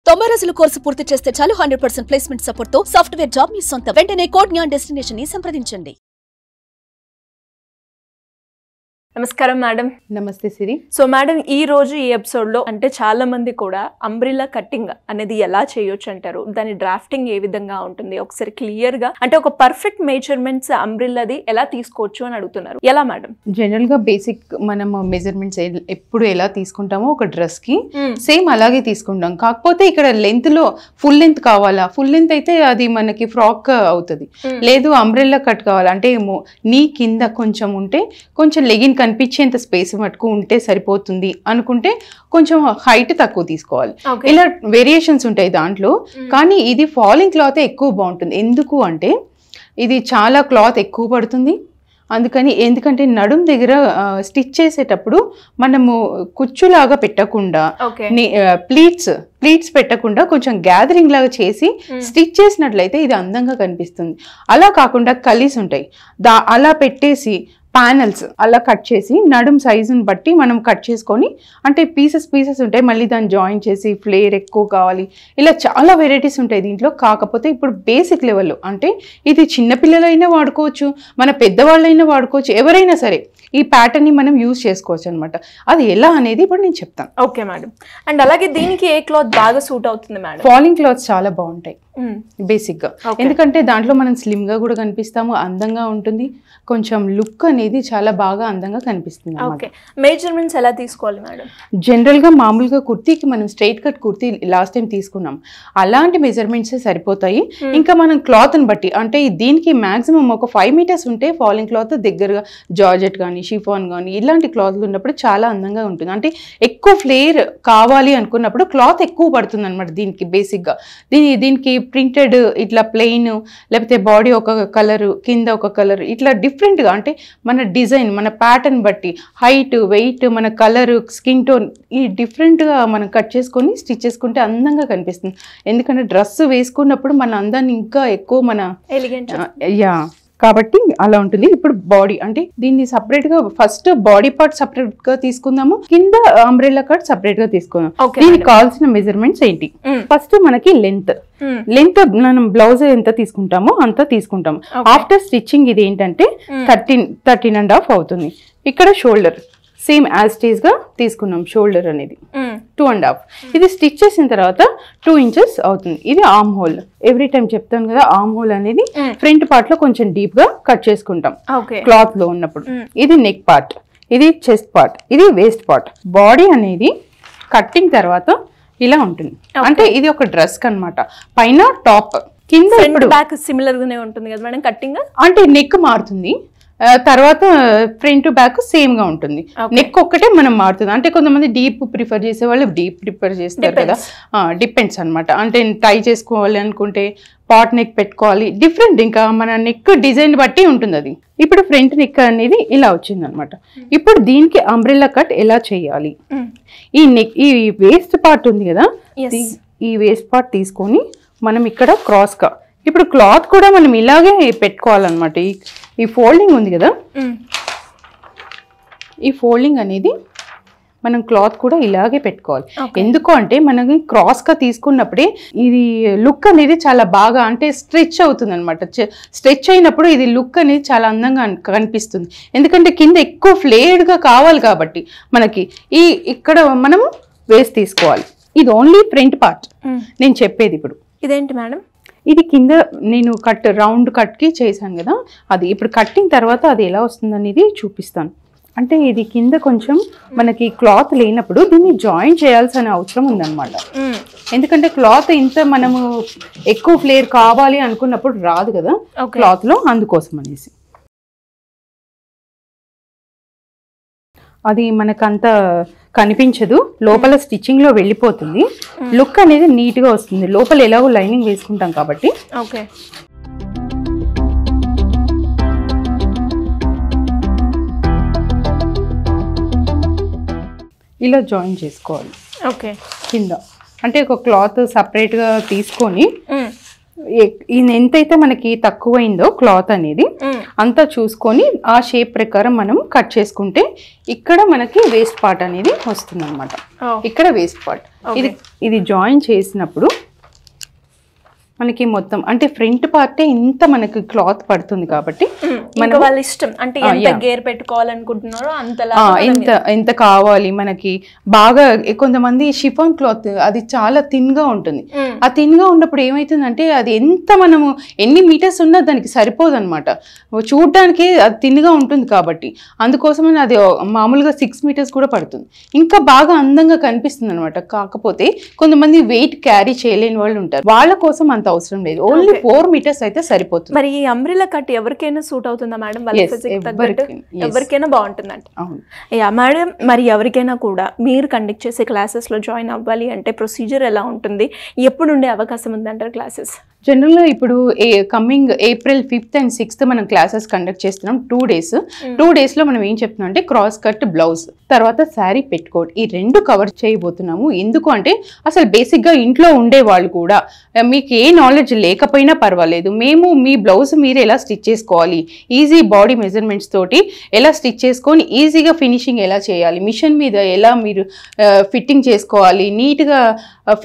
90 రోజుల కోర్సు పూర్తి చేస్తే చాలు 100% ప్లేస్మెంట్ సపోర్ట్ తో సాఫ్ట్వేర్ జాబ్ మీ సొంతం. వెంటనే కోడ్ జ్ఞాన్ డెస్టినేషన్ ని సంప్రదించండి. నమస్కారం మేడం. నమస్తే సిరి. సో మేడం, ఈ రోజు ఈ ఎపిసోడ్ లో అంటే చాలా మంది కూడా అంబ్రిల్లా కట్టింగ్ అనేది ఎలా చేయొచ్చు అంటారు, దాని డ్రాఫ్టింగ్ ఏ విధంగా ఉంటుంది, ఒకసారి క్లియర్ గా అంటే ఒక పర్ఫెక్ట్ మెజర్మెంట్స్ అంబ్రిల్లాది ఎలా తీసుకోవచ్చు అని అడుగుతున్నారు. ఎలా మేడం? జనరల్ గా బేసిక్ మనం మెజర్మెంట్స్ ఎప్పుడు ఎలా తీసుకుంటామో ఒక డ్రెస్ కి సేమ్ అలాగే తీసుకుంటాం. కాకపోతే ఇక్కడ లెంత్ లో ఫుల్ లెంత్ కావాలా, ఫుల్ లెంత్ అయితే అది మనకి ఫ్రాక్ అవుతుంది. లేదు అంబ్రెల్లా కట్ కావాలా అంటే నీ కింద కొంచెం ఉంటే కొంచెం లెగిన్ కనిపించేంత స్పేస్ మటుకు ఉంటే సరిపోతుంది అనుకుంటే కొంచెం హైట్ తక్కువ తీసుకోవాలి. ఇలా వేరియేషన్స్ ఉంటాయి దాంట్లో. కానీ ఇది ఫాలింగ్ క్లాత్ ఎక్కువ బాగుంటుంది. ఎందుకు అంటే ఇది చాలా క్లాత్ ఎక్కువ పడుతుంది. అందుకని ఎందుకంటే నడుం దగ్గర స్టిచ్ చేసేటప్పుడు మనము కుచ్చులాగా పెట్టకుండా ప్లీట్స్ పెట్టకుండా కొంచెం గ్యాదరింగ్ లాగా చేసి స్టిచ్ చేసినట్లయితే ఇది అందంగా కనిపిస్తుంది. అలా కాకుండా కలీస్ ఉంటాయి, అలా పెట్టేసి ప్యానల్స్ అలా కట్ చేసి నడుం సైజుని బట్టి మనం కట్ చేసుకొని అంటే పీసెస్ ఉంటాయి, మళ్ళీ దాన్ని జాయిన్ చేసి ఫ్లేర్ ఎక్కువ కావాలి, ఇలా చాలా వెరైటీస్ ఉంటాయి దీంట్లో. కాకపోతే ఇప్పుడు బేసిక్ లెవెల్లో అంటే ఇది చిన్నపిల్లలైనా వాడుకోవచ్చు, మన పెద్దవాళ్ళైనా వాడుకోవచ్చు, ఎవరైనా సరే ఈ ప్యాటర్న్ ని మనం యూజ్ చేసుకోవచ్చు అనమాట. అది ఎలా అనేది ఇప్పుడు నేను చెప్తాను. Okay madam. అండ్ అలాగే దీనికి ఏ క్లాత్ బాగా సూట్ అవుతుంది మేడం? ఫాలింగ్ క్లాత్స్ చాలా బాగుంటాయి బేసిక్ గా, ఎందుకంటే దాంట్లో మనం స్లిమ్ గా కూడా కనిపిస్తాము, అందంగా ఉంటుంది, కొంచెం లుక్ అనేది చాలా బాగా అందంగా కనిపిస్తుంది. మెజర్మెంట్స్ ఎలా తీసుకోవాలి మేడం? జనరల్ గా మామూలుగా కుర్తీకి మనం straight cut kurti last time తీసుకున్నాం, అలాంటి మెజర్మెంట్స్ సరిపోతాయి. ఇంకా మనం క్లాత్ ని బట్టి అంటే దీనికి మాక్సిమం ఒక 5 మీటర్స్ ఉంటే ఫాలింగ్ క్లాత్ దగ్గరగా జార్జెట్ కానీ షిఫాన్ కానీ ఇలాంటి క్లాత్లు ఉన్నప్పుడు చాలా అందంగా ఉంటుంది. అంటే ఎక్కువ ఫ్లేర్ కావాలి అనుకున్నప్పుడు క్లాత్ ఎక్కువ పడుతుంది అనమాట దీనికి. బేసిక్ గా దీనికి ప్రింటెడ్ ఇట్లా ప్లెయిన్, లేకపోతే బాడీ ఒక కలర్ కింద ఒక కలర్, ఇట్లా డిఫరెంట్గా అంటే మన డిజైన్ మన ప్యాటర్న్ బట్టి హైట్ వెయిట్ మన కలర్ స్కిన్ టోన్ ఈ డిఫరెంట్గా మనం కట్ చేసుకొని స్టిచ్ చేసుకుంటే అందంగా కనిపిస్తుంది. ఎందుకంటే డ్రెస్ వేసుకున్నప్పుడు మన అందాన్ని ఇంకా ఎక్కువ మన కాబట్టి అలా ఉంటుంది. ఇప్పుడు బాడీ అంటే దీన్ని సపరేట్ గా ఫస్ట్ బాడీ పార్ట్ సపరేట్ గా తీసుకుందాము, కింద అంబ్రెల్లా కట్ సపరేట్ గా తీసుకుందాం. దీనికి కావాల్సిన మెజర్మెంట్స్ ఏంటి? ఫస్ట్ మనకి లెంత్ మనం బ్లౌజ్ ఎంత తీసుకుంటామో అంత తీసుకుంటాము. ఆఫ్టర్ స్టిచ్చింగ్ ఇది ఏంటంటే 13.5 అవుతుంది. ఇక్కడ షోల్డర్ సేమ్ యాజ్ టీజ్ గా తీసుకున్నాం, షోల్డర్ అనేది 2.5. ఇది స్టిచ్ చేసిన తర్వాత 2 ఇంచెస్ అవుతుంది. ఇది ఆర్మ్ హోల్, ఎవ్రీ టైం చెప్తాను కదా, ఆర్మ్ హోల్ అనేది ఫ్రంట్ పార్ట్ లో కొంచెం డీప్ గా కట్ చేసుకుంటాం క్లాత్ లో ఉన్నప్పుడు. ఇది నెక్ పార్ట్, ఇది చెస్ట్ పార్ట్, ఇది వేస్ట్ పార్ట్. బాడీ అనేది కట్టింగ్ తర్వాత ఇలా ఉంటుంది. అంటే ఇది ఒక డ్రెస్ అన్నమాట, పైన టాప్ కింద ఇప్పుడు బ్యాక్ సిమిలర్ గానే ఉంటుంది కదా మేడం కట్టింగ్. అంటే నెక్ మారుతుంది, తర్వాత ఫ్రంట్ బ్యాక్ సేమ్ గా ఉంటుంది, నెక్ ఒక్కటే మనం మారుతుంది. అంటే కొంతమంది డీప్ ప్రిఫర్ చేసే వాళ్ళు డీప్ ప్రిఫర్ చేస్తారు కదా, డిపెండ్స్ అనమాట. అంటే టై చేసుకోవాలి అనుకుంటే పాట్ నెక్ పెట్టుకోవాలి, డిఫరెంట్ ఇంకా మన నెక్ డిజైన్ బట్టి ఉంటుంది అది. ఇప్పుడు ఫ్రంట్ నెక్ అనేది ఇలా వచ్చింది అనమాట. ఇప్పుడు దీనికి అంబ్రెల్లా కట్ ఎలా చేయాలి? ఈ నెక్ ఈ వేస్ట్ పార్ట్ ఉంది కదా, ఈ వేస్ట్ పార్ట్ తీసుకొని మనం ఇక్కడ క్రాస్ గా ఇప్పుడు క్లాత్ కూడా మనం ఇలాగే పెట్టుకోవాలన్నమాట. ఈ ఫోల్డింగ్ ఉంది కదా, ఈ ఫోల్డింగ్ అనేది మనం క్లాత్ కూడా ఇలాగే పెట్టుకోవాలి. ఎందుకు అంటే మనకి క్రాస్ గా తీసుకున్నప్పుడే ఇది లుక్ అనేది చాలా బాగా అంటే స్ట్రెచ్ అవుతుంది అనమాట. స్ట్రెచ్ అయినప్పుడు ఇది లుక్ అనేది చాలా అందంగా కనిపిస్తుంది. ఎందుకంటే కింద ఎక్కువ ఫ్లేడ్ గా కావాలి కాబట్టి మనకి ఇక్కడ మనము వేస్ట్ తీసుకోవాలి. ఇది ఓన్లీ ఫ్రంట్ పార్ట్ నేను చెప్పేది. ఇప్పుడు ఇదేంటి మేడం? ఇది కింద నేను రౌండ్ కట్ కి చేశాను కదా, అది ఇప్పుడు కట్టింగ్ తర్వాత అది ఎలా వస్తుంది అనేది చూపిస్తాను. అంటే ఇది కింద కొంచెం మనకి క్లాత్ లేనప్పుడు దీన్ని జాయిన్ చేయాల్సిన అవసరం ఉందన్నమాట. ఎందుకంటే క్లాత్ ఇంత మనము ఎక్కువ ఫ్లేర్ కావాలి అనుకున్నప్పుడు రాదు కదా క్లాత్ లో, అందుకోసం అనేసి. అది మనకంత కనిపించదు, లోపల స్టిచ్చింగ్ లో వెళ్ళిపోతుంది, లుక్ అనేది నీట్ గా వస్తుంది. లోపల ఎలాగో లైనింగ్ వేసుకుంటాం కాబట్టి. ఇలా జాయిన్ చేసుకోవాలి కింద. అంటే ఒక క్లాత్ సపరేట్ గా తీసుకొని ఎంతైతే మనకి తక్కువైందో క్లాత్ అనేది అంతా చూసుకొని ఆ షేప్ ప్రకారం మనం కట్ చేసుకుంటే ఇక్కడ మనకి వేస్ట్ పార్ట్ అనేది వస్తుంది అనమాట. ఇక్కడ వేస్ట్ పార్ట్ ఇది జాయిన్ చేసినప్పుడు మనకి మొత్తం అంటే ఫ్రంట్ పార్టే ఇంత మనకి క్లాత్ పడుతుంది కాబట్టి మన వాళ్ళ ఇష్టం అంటే ఎంత గేర్ పెట్టుకోవాలనుకుంటున్నారో అంతలా ఎంత కావాలి మనకి. బాగా కొంతమంది షిఫాన్ క్లాత్ అది చాలా థిన్ గా ఉంటుంది. ఆ థిన్ గా ఉన్నప్పుడు ఏమైతుందంటే అది ఎంత మనము ఎన్ని మీటర్స్ ఉన్నా దానికి సరిపోదు అనమాట. చూడడానికి అది థిన్ గా ఉంటుంది కాబట్టి అందుకోసమని అది మామూలుగా 6 మీటర్స్ కూడా పడుతుంది. ఇంకా బాగా అందంగా కనిపిస్తుంది అనమాట. కాకపోతే కొంతమంది వెయిట్ క్యారీ చేయలేని వాళ్ళు ఉంటారు, వాళ్ళ కోసం అంత అవసరం లేదు. ఓన్లీ 4 మీటర్స్ అయితే సరిపోతుంది. మరి ఈ అంబ్రెల్లా కట్ ఎవరికైనా సూట్ అవుతుందా మేడం? వాళ్ళ ఫిజిక్ తగ్గట్టు ఎవరికైనా బాగుంటుందంట. యా మేడం, మరి ఎవరికైనా కూడా మీరు కండక్ట్ చేసే క్లాసెస్ లో జాయిన్ అవ్వాలి అంటే ప్రొసీజర్ ఎలా ఉంటుంది, ఎప్పుడు ఉండే అవకాశం ఉందంటారు క్లాసెస్? జనరల్గా ఇప్పుడు coming April 5th and 6th మనం క్లాసెస్ కండక్ట్ చేస్తున్నాం. 2 days. 2 daysలో మనం ఏం చెప్తున్నాం అంటే క్రాస్ కట్ బ్లౌజ్, తర్వాత శారీ పెట్టుకోట్, ఈ 2 కవర్ చేయబోతున్నాము. ఎందుకు అంటే అసలు బేసిక్గా ఇంట్లో ఉండే వాళ్ళు కూడా మీకు ఏ నాలెడ్జ్ లేకపోయినా పర్వాలేదు, మేము మీ బ్లౌజ్ మీరు ఎలా స్టిచ్ చేసుకోవాలి, ఈజీ బాడీ మెజర్మెంట్స్ తోటి ఎలా స్టిచ్ చేసుకొని ఈజీగా ఫినిషింగ్ ఎలా చేయాలి, మిషన్ మీద ఎలా మీరు ఫిట్టింగ్ చేసుకోవాలి, నీట్గా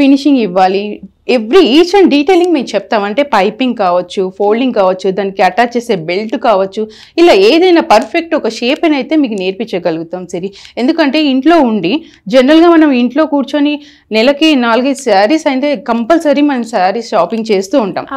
ఫినిషింగ్ ఇవ్వాలి, ఈచ్ అండ్ డీటెయిలింగ్ మేము చెప్తాం. అంటే పైపింగ్ కావచ్చు, ఫోల్డింగ్ కావచ్చు, దానికి అటాచ్ చేసే బెల్ట్ కావచ్చు, ఇలా ఏదైనా పర్ఫెక్ట్ ఒక షేప్ అని అయితే మీకు నేర్పించగలుగుతాం సరే. ఎందుకంటే ఇంట్లో ఉండి జనరల్గా మనం ఇంట్లో కూర్చొని నెలకి 4-5 శారీస్ అయితే కంపల్సరీ మనం శారీస్ షాపింగ్ చేస్తూ ఉంటాం.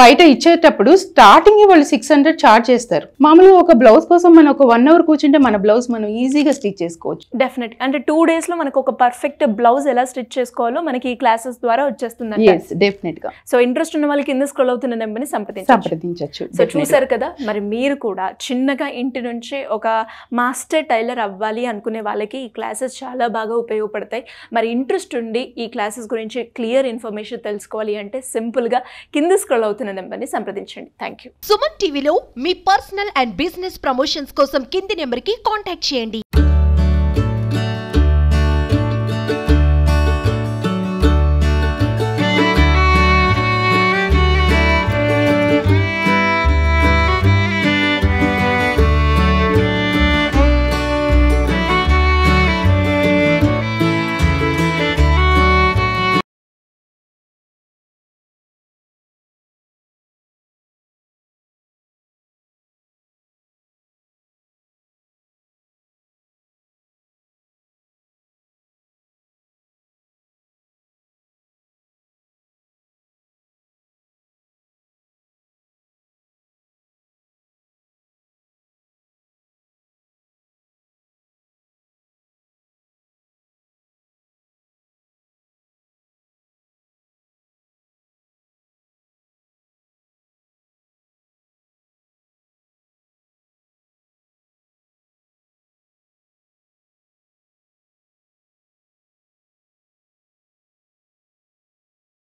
బయట ఇచ్చేటప్పుడు స్టార్టింగ్ వాళ్ళు 600 ఛార్జ్ చేస్తారు. మామూలుగా ఒక బ్లౌజ్ కోసం మనం ఒక 1 hour కూర్చుంటే మన బ్లౌజ్ మనం ఈజీగా స్టిచ్ చేసుకోవచ్చు. డెఫినెట్. అంటే 2 daysలో మనకు ఒక పర్ఫెక్ట్ బ్లౌజ్ ఎలా స్టిచ్ చేసుకోవాలో మనకి ఈ క్లాసెస్ ద్వారా వచ్చేస్తుంది. డెఫినెట్ గా. సో ఇంట్రెస్ట్ ఉన్న వాళ్ళకి కింద స్క్రోల్ అవుతున్న నెంబర్ని సంప్రదించవచ్చు. సో చూసారు కదా, మరి మీరు కూడా చిన్నగా ఇంటి నుంచి ఒక మాస్టర్ టైలర్ అవ్వాలి అనుకునే వాళ్ళకి ఈ క్లాసెస్ చాలా బాగా ఉపయోగపడతాయి. మరి ఇంట్రెస్ట్ ఉండి ఈ క్లాసెస్ గురించి క్లియర్ ఇన్ఫర్మేషన్ తెలుసుకోవాలి అంటే సింపుల్ గా కింద స్క్రోల్ అవుతున్న నెంబర్ని సంప్రదించండి. Thank you. సుమన్ టీవీలో మీ పర్సనల్ అండ్ బిజినెస్ ప్రమోషన్స్ కోసం కింది నెంబర్కి కాంటాక్ట్ చేయండి.